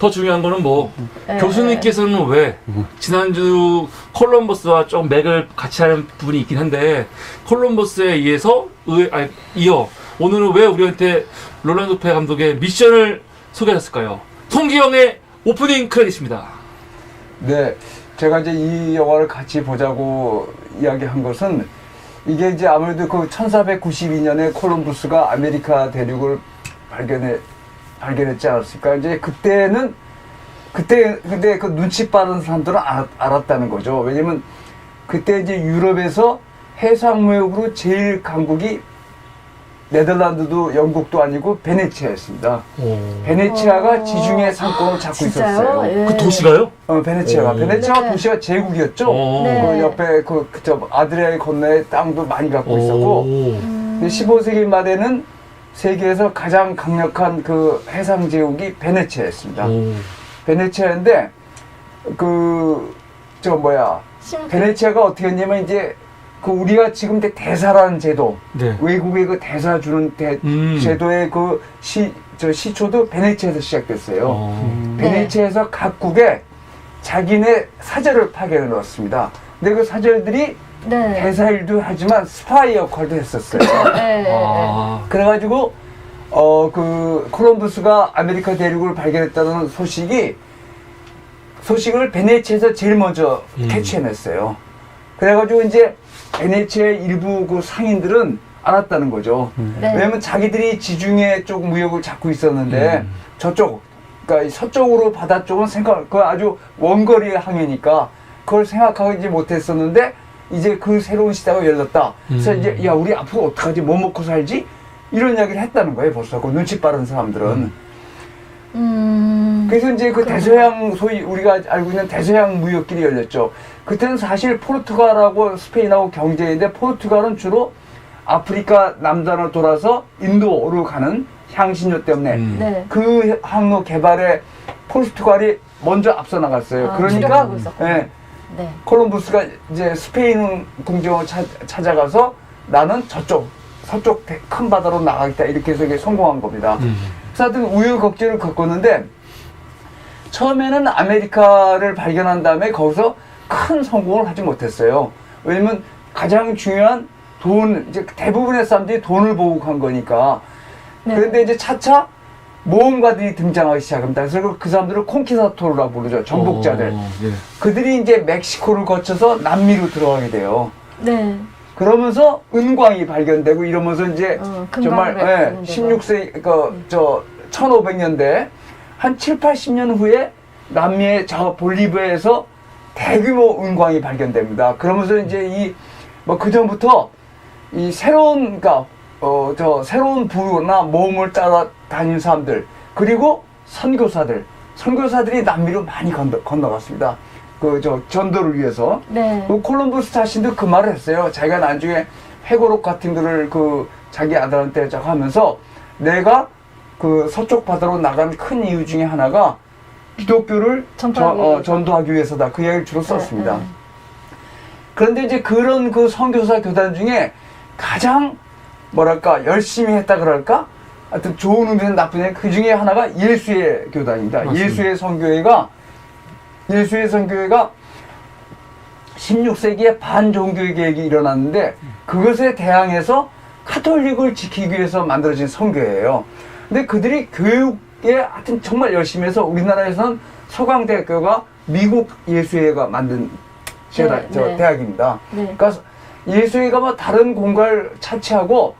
더 중요한 거는 뭐 네. 교수님께서는 왜 지난주 콜럼버스와 좀 맥을 같이 하는 부분이 있긴 한데 콜럼버스에 이어 오늘은 왜 우리한테 롤란도 페 감독의 미션을 소개하셨을까요? 송기영의 오프닝 크레딧입니다. 네, 제가 이제 이 영화를 같이 보자고 이야기한 것은 이게 이제 아무래도 그 1492년에 콜럼버스가 아메리카 대륙을 발견했지 않았을까. 이제 그때 근데 그 눈치 빠른 사람들은 알았다는 거죠. 왜냐면 그때 이제 유럽에서 해상무역으로 제일 강국이 네덜란드도 영국도 아니고 베네치아였습니다. 베네치아가 지중해 상권을 잡고 진짜요? 있었어요. 예. 그 도시가요? 베네치아가. 베네치아가 네. 도시가 제국이었죠. 네. 그 옆에 저 아드리아의 건너에 땅도 많이 갖고 있었고, 근데 15세기 말에는 세계에서 가장 강력한 그 해상 제국이 베네치아였습니다. 베네치아인데 베네치아가 어떻게 했냐면 이제 그 우리가 지금 대사라는 제도, 네. 외국에 그 대사 주는 제도의 그 시초도 베네치아에서 시작됐어요. 베네치아에서 각국에 자기네 사절을 파견해 놓았습니다. 근데 그 사절들이 네. 대사 일도 하지만 스파이 역할도 했었어요. 네. 그래가지고 그 콜럼버스가 아메리카 대륙을 발견했다는 소식을 베네치아에서 제일 먼저 캐치해냈어요. 그래가지고 이제 베네치아의 일부 그 상인들은 알았다는 거죠. 네. 왜냐면 자기들이 지중해 쪽 무역을 잡고 있었는데 그러니까 서쪽으로 바다 쪽은 그 아주 원거리의 항해니까 그걸 생각하지 못했었는데 이제 그 새로운 시대가 열렸다. 그래서 이제 야 우리 앞으로 어떡하지? 뭐 먹고 살지? 이런 이야기를 했다는 거예요. 벌써 그 눈치 빠른 사람들은. 그래서 이제 그 대서양 소위 우리가 알고 있는 대서양 무역길이 열렸죠. 그때는 사실 포르투갈하고 스페인하고 경쟁인데 포르투갈은 주로 아프리카 남단을 돌아서 인도로 가는 향신료 때문에 네. 그 항로 개발에 포르투갈이 먼저 앞서 나갔어요. 그러니까 주력하고 있었구나. 네, 네. 콜럼버스가 이제 스페인 궁정을 찾아가서 나는 서쪽 큰 바다로 나가겠다 이렇게 해서 이게 성공한 겁니다. 그래서 하여튼 우여곡절을 겪었는데 처음에는 아메리카를 발견한 다음에 거기서 큰 성공을 하지 못했어요. 왜냐면 가장 중요한 이제 대부분의 사람들이 돈을 보고 간 거니까. 네. 그런데 이제 차차 모험가들이 등장하기 시작합니다. 그래서 그 사람들을 콩키사토르라고 부르죠. 정복자들. 그들이 이제 멕시코를 거쳐서 남미로 들어가게 돼요. 네. 그러면서 은광이 발견되고 이러면서 이제 정말 금광을 16세기 1500년대 한 7, 80년 후에 남미의 저 볼리비아에서 대규모 은광이 발견됩니다. 그러면서 이제 그 전부터 이 새로운 새로운 부나 모험을 따라 다니는 사람들 그리고 선교사들이 남미로 많이 건너갔습니다. 전도를 위해서. 네. 콜럼버스 자신도 그 말을 했어요. 자기가 나중에 회고록 같은 거를 자기 아들한테 하면서 내가 그 서쪽 바다로 나간 큰 이유 중에 하나가 기독교를 전도하기 위해서다. 그 이야기를 주로 썼습니다. 네. 그런데 이제 그런 그 선교사 교단 중에 가장 열심히 했다 그럴까? 하여튼 좋은 의미에서 나쁜 의미 그 중에 하나가 예수의 교단입니다. 맞습니다. 예수의 선교회가 16세기에 반종교의 계획이 일어났는데 그것에 대항해서 카톨릭을 지키기 위해서 만들어진 선교회예요. 근데 그들이 교육에 하여튼 정말 열심히 해서 우리나라에서는 서강대학교가 미국 예수회가 만든 대학입니다. 네. 그러니까 예수회가 다른 공간을 차치하고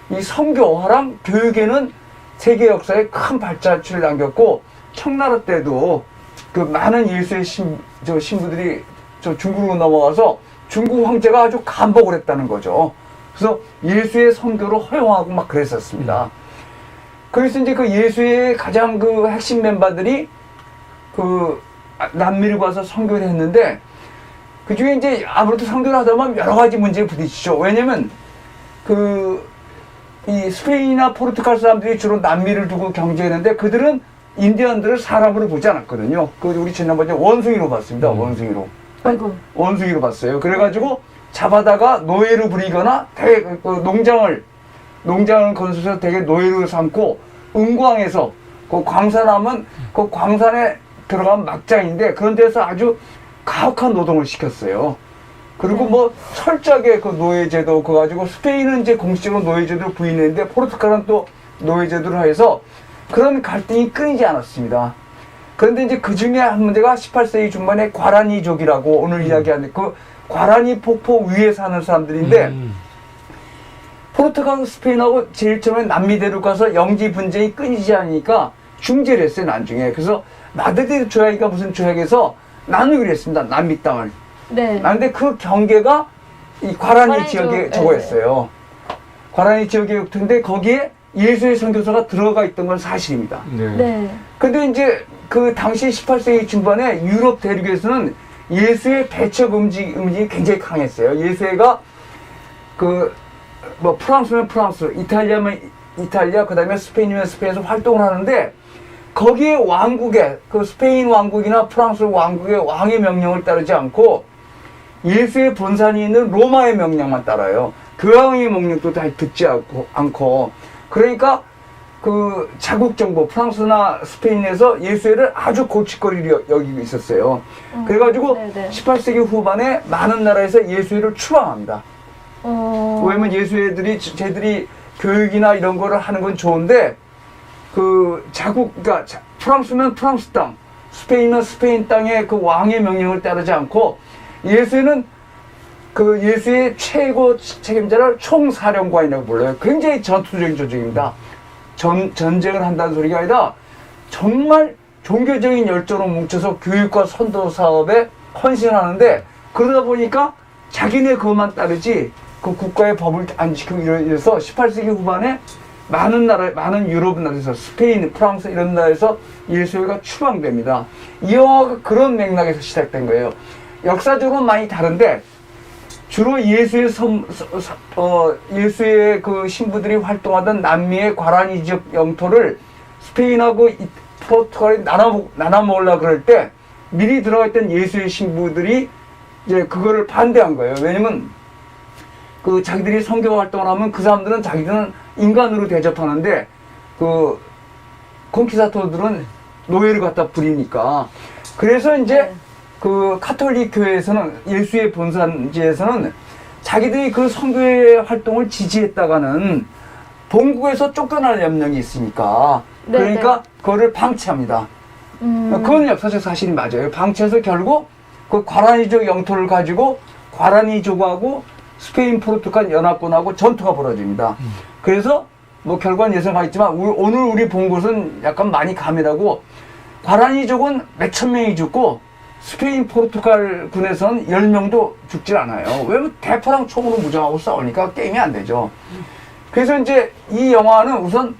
이 선교화랑 교육에는 세계 역사에 큰 발자취를 남겼고 청나라 때도 그 많은 예수의 신부들이 중국으로 넘어가서 중국 황제가 아주 감복을 했다는 거죠. 그래서 예수의 선교를 허용하고 막 그랬었습니다. 그래서 이제 그 예수의 가장 그 핵심 멤버들이 남미를 가서 선교를 했는데 그 중에 이제 아무래도 선교를 하다 보면 여러 가지 문제에 부딪히죠. 왜냐면 이 스페인이나 포르투갈 사람들이 주로 남미를 두고 경쟁했는데 그들은 인디언들을 사람으로 보지 않았거든요. 우리 지난번에 원숭이로 봤습니다. 원숭이로. 아이고. 원숭이로 봤어요. 그래가지고 잡아다가 노예로 부리거나 농장을 건설해서 되게 노예로 삼고 은광에서 그 광산하면 그 광산에 들어가면 막장인데 그런 데서 아주 가혹한 노동을 시켰어요. 그리고 네. 뭐 철저하게 그 노예제도 그거 가지고 스페인은 이제 공식적으로 노예제도를 부인했는데 포르투갈은 또 노예제도를 해서 그런 갈등이 끊이지 않았습니다. 그런데 이제 그 중에 한 문제가 18세기 중반에 과라니족이라고 오늘 이야기하는 그 과라니 폭포 위에 사는 사람들인데 포르투갈과 스페인하고 제일 처음에 남미 대륙 가서 영지 분쟁이 끊이지 않으니까 중재를 했어요, 나중에. 그래서 마드리드 조약이가 무슨 조약에서 나누기로 했습니다, 남미 땅을. 네. 근데 그 경계가 이 과라니 과라니 지역에 쪽, 저거였어요. 과라니 지역의 역투인데 거기에 예수의 선교사가 들어가 있던 건 사실입니다. 네. 네. 근데 이제 그 당시 18세기 중반에 유럽 대륙에서는 예수의 배척 움직임이 굉장히 강했어요. 예수가 그 뭐 프랑스면 프랑스, 이탈리아면 이탈리아, 그 다음에 스페인이면 스페인에서 활동을 하는데 거기에 왕국의 그 스페인 왕국이나 프랑스 왕국의 왕의 명령을 따르지 않고 예수의 본산이 있는 로마의 명령만 따라요. 교황의 명령도 다 듣지 않고 그러니까 그 자국 정부 프랑스나 스페인에서 예수를 아주 고칫거리로 여기고 있었어요. 그래가지고 네네. 18세기 후반에 많은 나라에서 예수를 추방합니다. 왜냐면 예수애들이 쟤들이 교육이나 이런 거를 하는 건 좋은데 그 자국 그러니까 프랑스면 프랑스 땅, 스페인은 스페인 땅의 그 왕의 명령을 따르지 않고 예수는 그 예수의 최고 책임자를 총사령관이라고 불러요. 굉장히 전투적인 조직입니다. 전쟁을 한다는 소리가 아니라 정말 종교적인 열정으로 뭉쳐서 교육과 선도 사업에 헌신하는데 그러다 보니까 자기네 그것만 따르지 그 국가의 법을 안 지키고 이래서 18세기 후반에 많은 유럽 나라에서 스페인, 프랑스 이런 나라에서 예수회가 추방됩니다. 이 영화가 그런 맥락에서 시작된 거예요. 역사적으로 많이 다른데 주로 예수의 예수의 그 신부들이 활동하던 남미의 과라니 지역 영토를 스페인하고 포르투갈이 나눠 먹으려고 그럴 때 미리 들어가 있던 예수의 신부들이 이제 그거를 반대한 거예요. 왜냐면 그 자기들이 선교 활동을 하면 그 사람들은 자기들은 인간으로 대접하는데 그 콘키스타도르들은 노예를 갖다 부리니까. 그래서 이제 네. 그 카톨릭 교회에서는 예수의 본산지에서는 자기들이 그 선교의 활동을 지지했다가는 본국에서 쫓겨날 염려이 있으니까 네, 그러니까 그거를 방치합니다. 그건 역사적 사실이 맞아요. 방치해서 결국 그 과라니족 영토를 가지고 과라니족하고 스페인 포르투갈 연합군하고 전투가 벌어집니다. 그래서 뭐 결과는 예상하겠지만 오늘 우리 본 곳은 약간 많이 가밀하고 과라니족은 몇천 명이 죽고 스페인 포르투갈 군에서는 10명도 죽질 않아요. 왜냐면 대포랑 총으로 무장하고 싸우니까 게임이 안 되죠. 그래서 이제 이 영화는 우선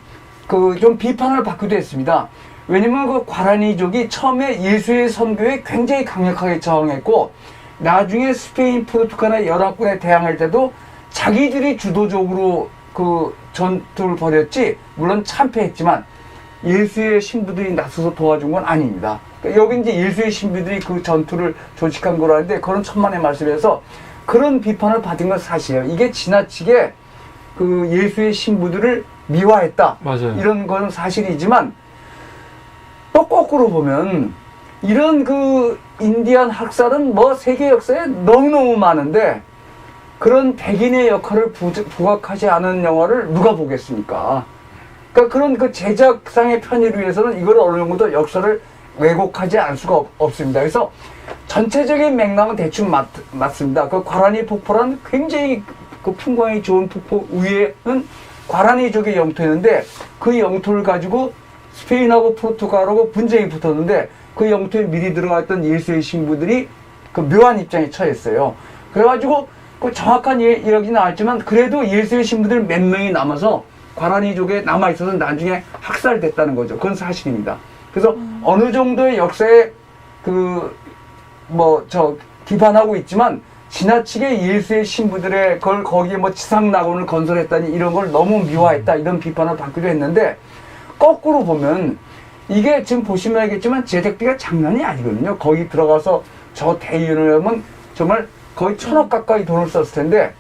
그 좀 비판을 받기도 했습니다. 왜냐면 그 과라니족이 처음에 예수의 선교에 굉장히 강력하게 저항했고 나중에 스페인 포르투갈의 연합군에 대항할 때도 자기들이 주도적으로 그 전투를 벌였지 물론 참패했지만 예수의 신부들이 나서서 도와준 건 아닙니다. 그러니까 여기 이제 예수의 신부들이 그 전투를 조직한 거라는데 그런 천만의 말씀에서 그런 비판을 받은 건 사실이에요. 이게 지나치게 그 예수의 신부들을 미화했다. 맞아요. 이런 건 사실이지만 또 거꾸로 보면 이런 그 인디안 학살은 뭐 세계 역사에 너무너무 많은데 그런 백인의 역할을 부각하지 않은 영화를 누가 보겠습니까? 그러니까 그런 그 제작상의 편의를 위해서는 이걸 어느 정도 역사를 왜곡하지 않을 수가 없습니다. 그래서 전체적인 맥락은 대충 맞습니다. 그 과라니 폭포란 굉장히 그 풍광이 좋은 폭포 위에는 과라니족의 영토였는데 그 영토를 가지고 스페인하고 포르투갈하고 분쟁이 붙었는데 그 영토에 미리 들어가 있던 예수의 신부들이 그 묘한 입장에 처했어요. 그래가지고 그 정확한 이야기는 나왔지만 그래도 예수의 신부들 몇 명이 남아서 과라니족에 남아있어서 나중에 학살됐다는 거죠. 그건 사실입니다. 그래서 어느 정도의 역사에 기반하고 있지만 지나치게 예수의 신부들의 걸 거기에 뭐 지상낙원을 건설했다니 이런 걸 너무 미화했다 이런 비판을 받기도 했는데 거꾸로 보면 이게 지금 보시면 알겠지만 제작비가 장난이 아니거든요. 거기 들어가서 저 대위원을 하면 정말 거의 1,000억 가까이 돈을 썼을 텐데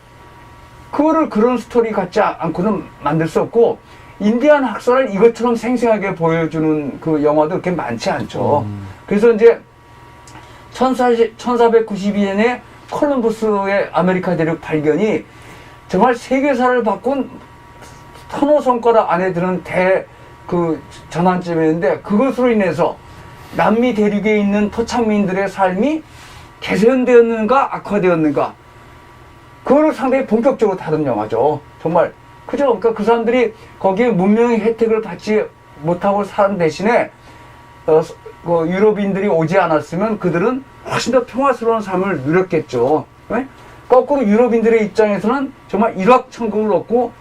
그거를 그런 스토리 같지 않고는 만들 수 없고 인디안 학살을 이것처럼 생생하게 보여주는 그 영화도 그렇게 많지 않죠. 그래서 이제 1492년에 콜럼버스의 아메리카 대륙 발견이 정말 세계사를 바꾼 터너 손가락 안에 드는 전환점이었는데, 그것으로 인해서 남미 대륙에 있는 토착민들의 삶이 개선되었는가 악화되었는가, 그거를 상당히 본격적으로 다룬 영화죠. 정말 그죠? 그러니까 그 사람들이 거기에 문명의 혜택을 받지 못하고 사는 대신에 그 유럽인들이 오지 않았으면 그들은 훨씬 더 평화스러운 삶을 누렸겠죠. 네? 거꾸로 유럽인들의 입장에서는 정말 일확천금을 얻고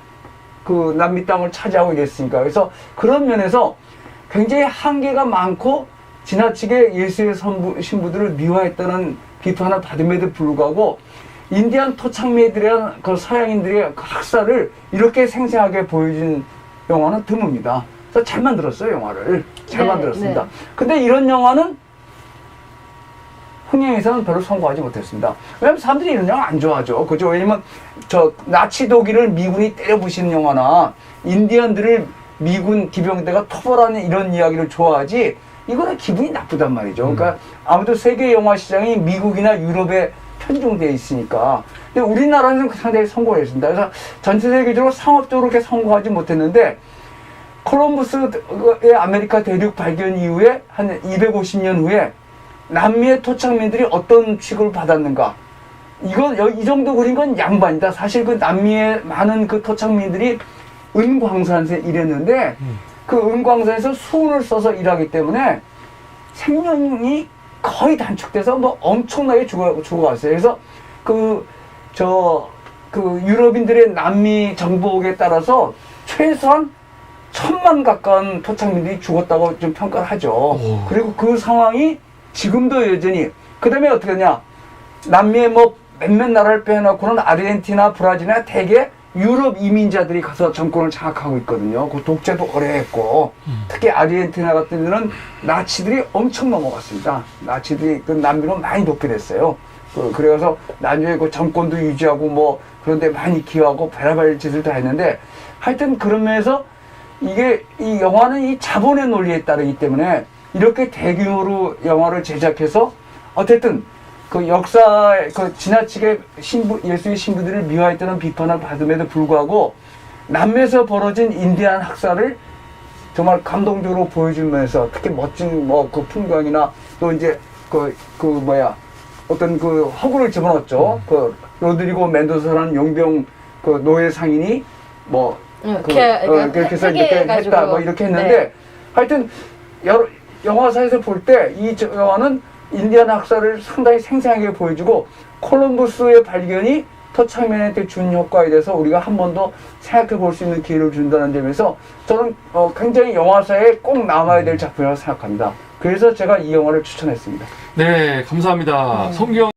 그 남미 땅을 차지하고 이랬으니까. 그래서 그런 면에서 굉장히 한계가 많고 지나치게 예수의 신부들을 미화했다는 비판을 받음에도 불구하고 인디안 토착민들에 대한 그 서양인들의 그 학살을 이렇게 생생하게 보여준 영화는 드뭅니다. 그래서 잘 만들었어요, 영화를. 잘 만들었습니다. 근데 이런 영화는 흥행에서는 별로 성공하지 못했습니다. 왜냐면 사람들이 이런 영화 안 좋아하죠. 그죠? 왜냐면 나치 독일을 미군이 때려부시는 영화나 인디언들을 미군 기병대가 토벌하는 이런 이야기를 좋아하지, 이거는 기분이 나쁘단 말이죠. 그러니까 아무래도 세계 영화 시장이 미국이나 유럽에 편중되어 있으니까. 근데 우리나라는 상당히 성공했습니다. 그래서 전체 세계적으로 상업적으로 그렇게 성공하지 못했는데, 콜럼버스의 아메리카 대륙 발견 이후에 한 250년 후에 남미의 토착민들이 어떤 취급을 받았는가. 이 정도 그린 건 양반이다. 사실 그 남미의 많은 그 토착민들이 은광산에서 일했는데, 그 은광산에서 수은을 써서 일하기 때문에 생명이 거의 단축돼서 뭐 엄청나게 죽어갔어요. 그래서 유럽인들의 남미 정복에 따라서 최소한 1000만 가까운 토착민들이 죽었다고 좀 평가를 하죠. 그리고 그 상황이 지금도 여전히. 그 다음에 어떻게 하냐. 남미의 뭐 몇몇 나라를 빼놓고는 아르헨티나, 브라질이나 대개 유럽 이민자들이 가서 정권을 장악하고 있거든요. 그 독재도 오래 했고, 특히 아르헨티나 같은 데는 나치들이 엄청 넘어갔습니다. 나치들이 그 남미로 많이 독재됐어요. 그래서 나중에 그 정권도 유지하고 뭐 그런데 많이 기여하고 별의별 짓을 다 했는데, 하여튼 그런 면에서 이 영화는 이 자본의 논리에 따르기 때문에 이렇게 대규모로 영화를 제작해서 어쨌든 그 역사에 지나치게 예수의 신부들을 미화했다는 비판을 받음에도 불구하고 남미에서 벌어진 인디안 학살을 정말 감동적으로 보여주면서, 특히 멋진 그 풍경이나 또 이제 어떤 그 허구를 집어넣었죠. 그 로드리고 멘도사라는 용병 그 노예 상인이 그렇게 해서 이렇게 했다 이렇게 했는데, 하여튼 영화사에서 볼 때 이 영화는 인디안 학살을 상당히 생생하게 보여주고, 콜럼버스의 발견이 토착민한테 준 효과에 대해서 우리가 한 번 더 생각해 볼 수 있는 기회를 준다는 점에서 저는 굉장히 영화사에 꼭 남아야 될 작품이라고 생각합니다. 그래서 제가 이 영화를 추천했습니다. 네, 감사합니다. 성경